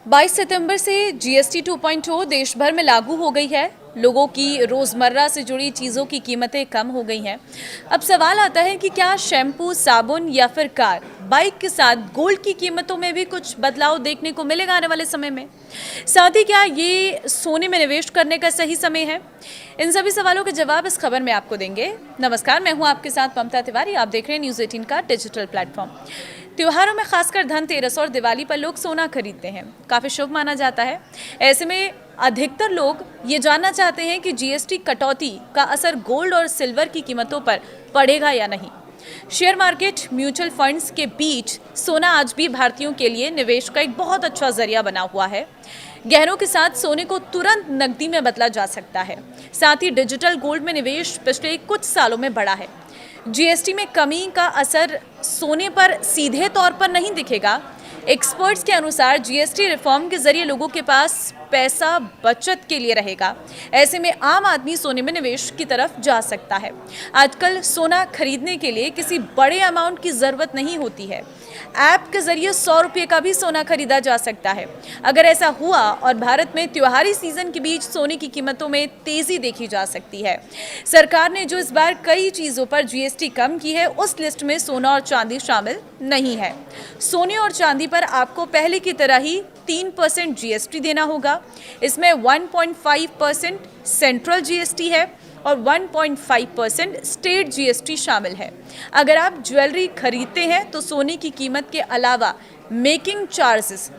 22 सितंबर से जीएसटी 2.0 देश भर में लागू हो गई है। लोगों की रोज़मर्रा से जुड़ी चीज़ों की कीमतें कम हो गई हैं। अब सवाल आता है कि क्या शैम्पू, साबुन या फिर कार, बाइक के साथ गोल्ड की कीमतों में भी कुछ बदलाव देखने को मिलेगा आने वाले समय में? साथ ही क्या ये सोने में निवेश करने का सही समय है? इन सभी सवालों के जवाब इस खबर में आपको देंगे। नमस्कार, मैं हूँ आपके साथ ममता तिवारी। आप देख रहे हैं न्यूज़ 18 का डिजिटल प्लेटफॉर्म। त्योहारों में खासकर धनतेरस और दिवाली पर लोग सोना खरीदते हैं, काफ़ी शुभ माना जाता है। ऐसे में अधिकतर लोग ये जानना चाहते हैं कि जीएसटी कटौती का असर गोल्ड और सिल्वर की कीमतों पर पड़ेगा या नहीं। शेयर मार्केट, म्यूचुअल फंड्स के बीच सोना आज भी भारतीयों के लिए निवेश का एक बहुत अच्छा जरिया बना हुआ है। गहनों के साथ सोने को तुरंत नकदी में बदला जा सकता है। साथ ही डिजिटल गोल्ड में निवेश पिछले कुछ सालों में बढ़ा है। जीएसटी में कमी का असर सोने पर सीधे तौर पर नहीं दिखेगा। एक्सपर्ट्स के अनुसार जीएसटी रिफॉर्म के जरिए लोगों के पास पैसा बचत के लिए रहेगा। ऐसे में आम आदमी सोने में निवेश की तरफ जा सकता है। आजकल सोना खरीदने के लिए किसी बड़े अमाउंट की ज़रूरत नहीं होती है। ऐप के जरिए 100 रुपये का भी सोना खरीदा जा सकता है। अगर ऐसा हुआ और भारत में त्योहारी सीजन के बीच सोने की कीमतों में तेजी देखी जा सकती है। सरकार ने जो इस बार कई चीज़ों पर जीएसटी कम की है, उस लिस्ट में सोना और चांदी शामिल नहीं है। सोने और चांदी पर आपको पहले की तरह ही 3% जीएसटी देना होगा। इसमें 1.5% सेंट्रल जीएसटी है और 1.5% स्टेट जीएसटी शामिल है। अगर आप ज्वेलरी खरीदते हैं तो सोने की कीमत के अलावा मेकिंग चार्जेस,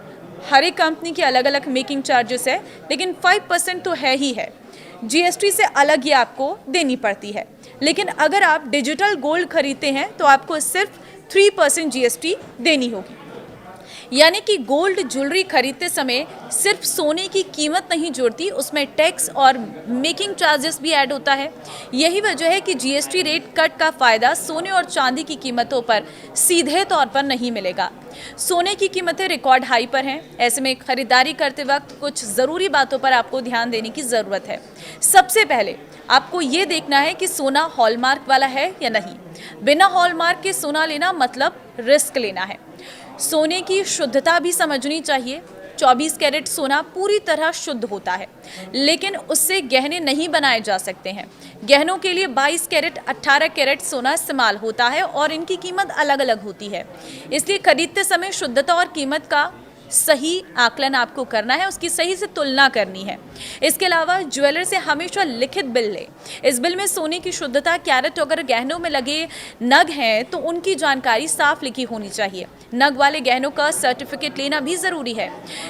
हर एक कंपनी के अलग अलग मेकिंग चार्जेस है, लेकिन 5% तो है ही है। जीएसटी से अलग ही आपको देनी पड़ती है। लेकिन अगर आप डिजिटल गोल्ड खरीदते हैं तो आपको सिर्फ 3% जीएसटी देनी होगी। यानी कि गोल्ड ज्वेलरी खरीदते समय सिर्फ सोने की कीमत नहीं जुड़ती, उसमें टैक्स और मेकिंग चार्जेस भी ऐड होता है। यही वजह है कि जीएसटी रेट कट का फ़ायदा सोने और चांदी की कीमतों पर सीधे तौर पर नहीं मिलेगा। सोने की कीमतें रिकॉर्ड हाई पर हैं। ऐसे में खरीदारी करते वक्त कुछ ज़रूरी बातों पर आपको ध्यान देने की ज़रूरत है। सबसे पहले आपको ये देखना है कि सोना हॉलमार्क वाला है या नहीं। बिना हॉलमार्क के सोना लेना मतलब रिस्क लेना है। सोने की शुद्धता भी समझनी चाहिए। 24 कैरेट सोना पूरी तरह शुद्ध होता है, लेकिन उससे गहने नहीं बनाए जा सकते हैं। गहनों के लिए 22 कैरेट, 18 कैरेट सोना इस्तेमाल होता है और इनकी कीमत अलग अलग होती है। इसलिए खरीदते समय शुद्धता और कीमत का सही आकलन आपको करना है, उसकी सही से तुलना करनी है। इसके अलावा ज्वेलर से हमेशा लिखित बिल लें। इस बिल में सोने की शुद्धता, कैरेट, अगर गहनों में लगे नग हैं तो उनकी जानकारी साफ लिखी होनी चाहिए। नग वाले गहनों का सर्टिफिकेट लेना भी ज़रूरी है।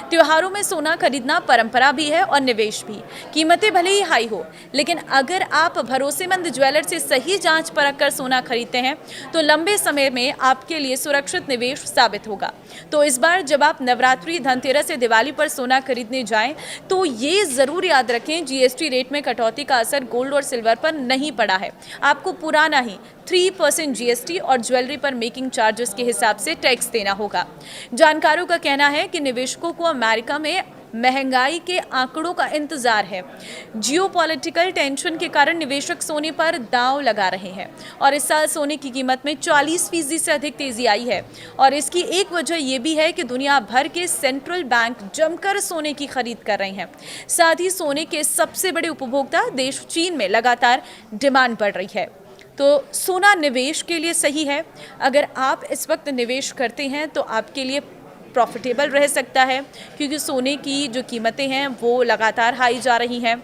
त्योहारों में सोना खरीदना परंपरा भी है और निवेश भी। कीमतें भले ही हाई हो, लेकिन अगर आप भरोसेमंद ज्वेलर से सही जांच परख कर सोना खरीदते हैं तो लंबे समय में आपके लिए सुरक्षित निवेश साबित होगा। तो इस बार जब आप नवरात्रि, धनतेरस या दिवाली पर सोना खरीदने जाएं तो ये ज़रूर याद रखें, जीएसटी रेट में कटौती का असर गोल्ड और सिल्वर पर नहीं पड़ा है। आपको पुराना ही 3% जीएसटी और ज्वेलरी पर मेकिंग चार्जेस के हिसाब से टैक्स देना होगा। जानकारों का कहना है कि निवेशकों को अमेरिका में महंगाई के आंकड़ों का इंतजार है। जियोपॉलिटिकल टेंशन के कारण निवेशक सोने पर दांव लगा रहे हैं और इस साल सोने की कीमत में 40% से अधिक तेजी आई है। और इसकी एक वजह यह भी है कि दुनिया भर के सेंट्रल बैंक जमकर सोने की खरीद कर रहे हैं। साथ ही सोने के सबसे बड़े उपभोक्ता देश चीन में लगातार डिमांड बढ़ रही है। तो सोना निवेश के लिए सही है। अगर आप इस वक्त निवेश करते हैं तो आपके लिए प्रॉफिटेबल रह सकता है, क्योंकि सोने की जो कीमतें हैं वो लगातार हाई जा रही हैं।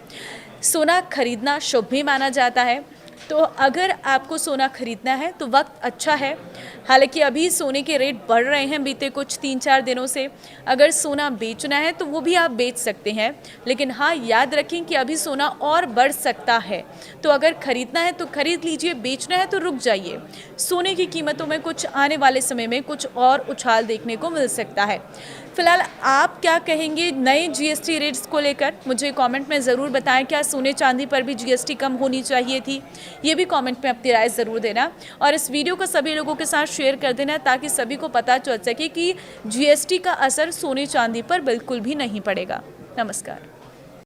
सोना खरीदना शुभ भी माना जाता है। तो अगर आपको सोना खरीदना है तो वक्त अच्छा है। हालांकि अभी सोने के रेट बढ़ रहे हैं बीते कुछ 3-4 दिनों से। अगर सोना बेचना है तो वो भी आप बेच सकते हैं, लेकिन हाँ, याद रखें कि अभी सोना और बढ़ सकता है। तो अगर खरीदना है तो खरीद लीजिए, बेचना है तो रुक जाइए। सोने की कीमतों में कुछ आने वाले समय में कुछ और उछाल देखने को मिल सकता है। फिलहाल आप क्या कहेंगे नए जीएसटी रेट्स को लेकर? मुझे कमेंट में ज़रूर बताएं। क्या सोने चांदी पर भी जीएसटी कम होनी चाहिए थी? ये भी कमेंट में अपनी राय ज़रूर देना और इस वीडियो को सभी लोगों के साथ शेयर कर देना, ताकि सभी को पता चल सके कि जीएसटी का असर सोने चांदी पर बिल्कुल भी नहीं पड़ेगा। नमस्कार।